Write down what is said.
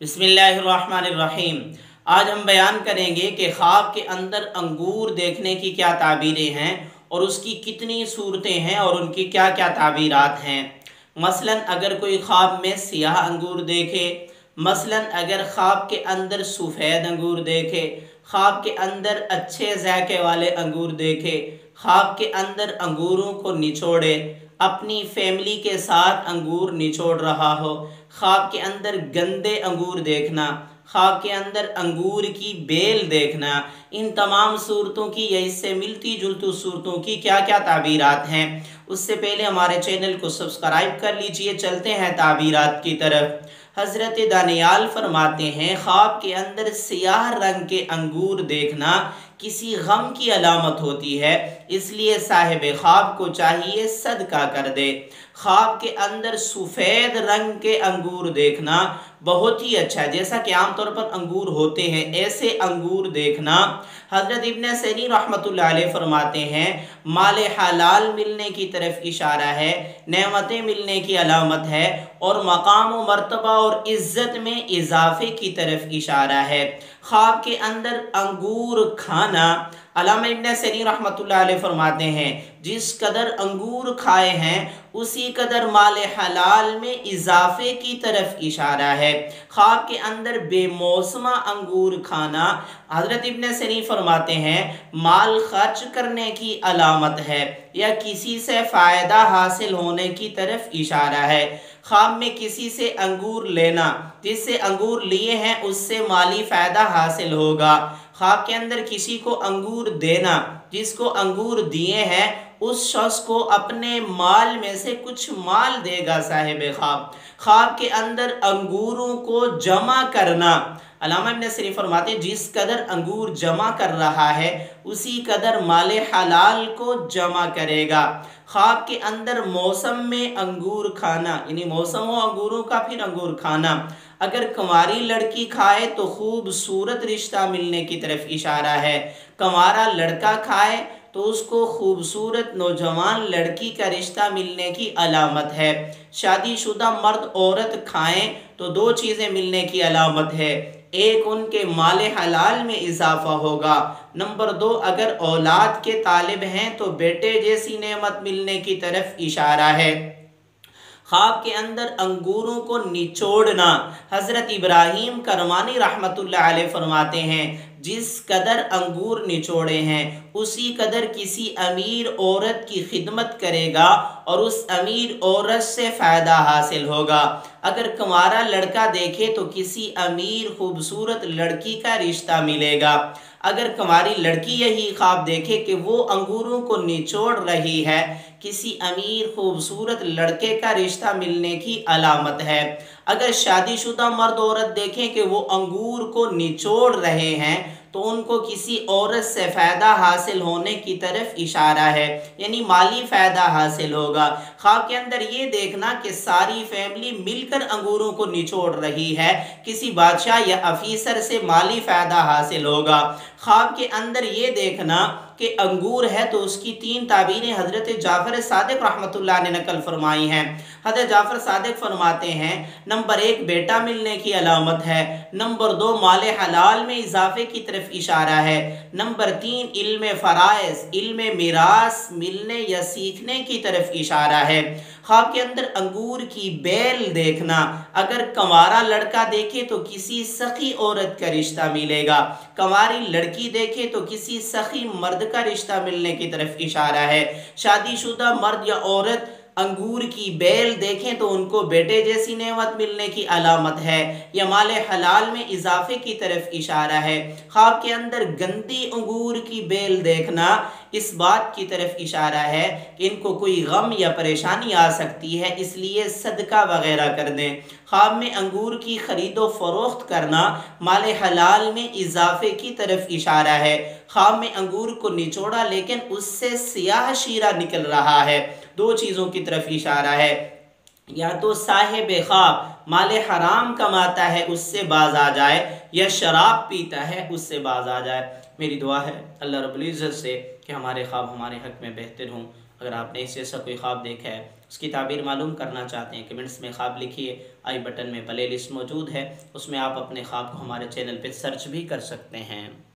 बिस्मिल्लाहिर्रहमानिर्रहीम। आज हम बयान करेंगे कि ख्वाब के अंदर अंगूर देखने की क्या ताबीरें हैं और उसकी कितनी सूरतें हैं और उनकी क्या क्या ताबीरात हैं। मसलन अगर कोई ख्वाब में सियाह अंगूर देखे, मसलन अगर ख्वाब के अंदर सफ़ेद अंगूर देखे, ख्वाब के अंदर अच्छे ज़ायके वाले अंगूर देखे, ख्वाब के अंदर अंगूरों को निचोड़े, अपनी फैमिली के साथ अंगूर निचोड़ रहा हो, ख्वाब के अंदर गंदे अंगूर देखना, ख्वाब के अंदर अंगूर की बेल देखना, इन तमाम सूरतों की या इससे मिलती जुलती सूरतों की क्या क्या ताबीरात हैं। उससे पहले हमारे चैनल को सब्सक्राइब कर लीजिए। चलते हैं ताबीरात की तरफ। हज़रत दानियाल फरमाते हैं, ख्वाब के अंदर सियाह रंग के अंगूर देखना किसी गम की अलामत होती है, इसलिए साहिब ख्वाब को चाहिए सदका कर दे। ख्वाब के अंदर सफ़ेद रंग के अंगूर देखना बहुत ही अच्छा है, जैसा कि आमतौर पर अंगूर होते हैं ऐसे अंगूर देखना। हज़रत इब्न सैनी रहमतुल्लाह अलैह फरमाते हैं, माल हलाल मिलने की तरफ इशारा है, नेमतें मिलने की अलामत है और मकाम व मर्तबा और इज़्ज़त में इजाफे की तरफ इशारा है। ख्वाब के अंदर अंगूर खाना, अल्लामा इब्न सैनी रहमतुल्लाह अलैह फरमाते हैं, जिस कदर अंगूर खाए हैं उसी कदर माल हलाल में इजाफे की तरफ इशारा है। ख्वाब के अंदर बेमौसमा अंगूर खाना, हज़रत इब्न सैनी फरमाते हैं, माल खर्च करने की अलामत है या किसी से फ़ायदा हासिल होने की तरफ इशारा है। ख्वाब में किसी से अंगूर लेना, जिससे अंगूर लिए हैं उससे माली फ़ायदा हासिल होगा। ख्वाब के अंदर किसी को अंगूर देना, जिसको अंगूर दिए हैं उस शख्स को अपने माल में से कुछ माल देगा साहिब ख्वाब। ख्वाब के अंदर अंगूरों को जमा करना, अल्लामा इब्न सैनी फरमाते, जिस कदर अंगूर जमा कर रहा है उसी कदर माले हलाल को जमा करेगा। ख्वाब के अंदर मौसम में अंगूर खाना, यानी मौसम हो अंगूरों का फिर अंगूर खाना, अगर कंवारी लड़की खाए तो खूबसूरत रिश्ता मिलने की तरफ इशारा है, कंवारा लड़का खाए तो उसको खूबसूरत नौजवान लड़की का रिश्ता मिलने की अलामत है। शादीशुदा मर्द औरत खाएं तो दो चीज़ें मिलने की अलामत है, एक उनके माले हलाल में इजाफा होगा, नंबर दो अगर औलाद के तालिब हैं तो बेटे जैसी नेमत मिलने की तरफ इशारा है। ख्वाब के अंदर अंगूरों को निचोड़ना, हज़रत इब्राहीम करमानी रहमतुल्लाह अलैह फरमाते हैं, जिस कदर अंगूर निचोड़े हैं उसी कदर किसी अमीर औरत की खिदमत करेगा और उस अमीर औरत से फ़ायदा हासिल होगा। अगर कुंवारा लड़का देखे तो किसी अमीर खूबसूरत लड़की का रिश्ता मिलेगा। अगर कुंवारी लड़की यही ख्वाब देखे कि वो अंगूरों को निचोड़ रही है, किसी अमीर खूबसूरत लड़के का रिश्ता मिलने की अलामत है। अगर शादीशुदा मर्द औरत देखें कि वो अंगूर को निचोड़ रहे हैं तो उनको किसी औरत से फ़ायदा हासिल होने की तरफ इशारा है, यानी माली फ़ायदा हासिल होगा। ख्वाब के अंदर ये देखना कि सारी फैमिली मिलकर अंगूरों को निचोड़ रही है, किसी बादशाह या अफीसर से माली फ़ायदा हासिल होगा। ख्वाब के अंदर ये देखना कि अंगूर है तो उसकी तीन ताबीरें हज़रत जाफ़र सादिक रहमतुल्लाह ने नकल फरमाई हैं। हज़रत जाफ़र सादिक फरमाते हैं, नंबर एक बेटा मिलने की अलामत है, नंबर दो माले हलाल में इजाफे की तरफ इशारा है, नंबर तीन इल्म फ़राइज़ इल्म मिरास मिलने या सीखने की तरफ इशारा है। ख्वाब के अंदर अंगूर की बेल देखना, अगर कंवारा लड़का देखे तो किसी सखी औरत का रिश्ता मिलेगा, कंवारी लड़की देखे तो किसी सखी मर्द का रिश्ता मिलने की तरफ इशारा है। शादीशुदा मर्द या औरत अंगूर की बेल देखें तो उनको बेटे जैसी नेमत मिलने की अलामत है या माले हलाल में इजाफे की तरफ इशारा है। ख्वाब के अंदर गंदी अंगूर की बेल देखना इस बात की तरफ इशारा है कि इनको कोई गम या परेशानी आ सकती है, इसलिए सदका वगैरह कर दें। ख्वाब में अंगूर की खरीदो फरोख्त करना माले हलाल में इजाफे की तरफ इशारा है। ख्वाब में अंगूर को निचोड़ा लेकिन उससे सियाह शीरा निकल रहा है, दो चीज़ों की तरफ इशारा है, या तो साहिब ख्वाब माले हराम कमाता है उससे बाज आ जाए या शराब पीता है उससे बाज आ जाए। मेरी दुआ है अल्लाह रब्बुल इज़्ज़त से कि हमारे ख्वाब हमारे हक़ में बेहतर हों। अगर आपने इससे ऐसा कोई ख्वाब देखा है उसकी ताबीर मालूम करना चाहते हैं, कमेंट्स में ख्वाब लिखिए। आई बटन में प्ले लिस्ट मौजूद है, उसमें आप अपने ख्वाब को हमारे चैनल पर सर्च भी कर सकते हैं।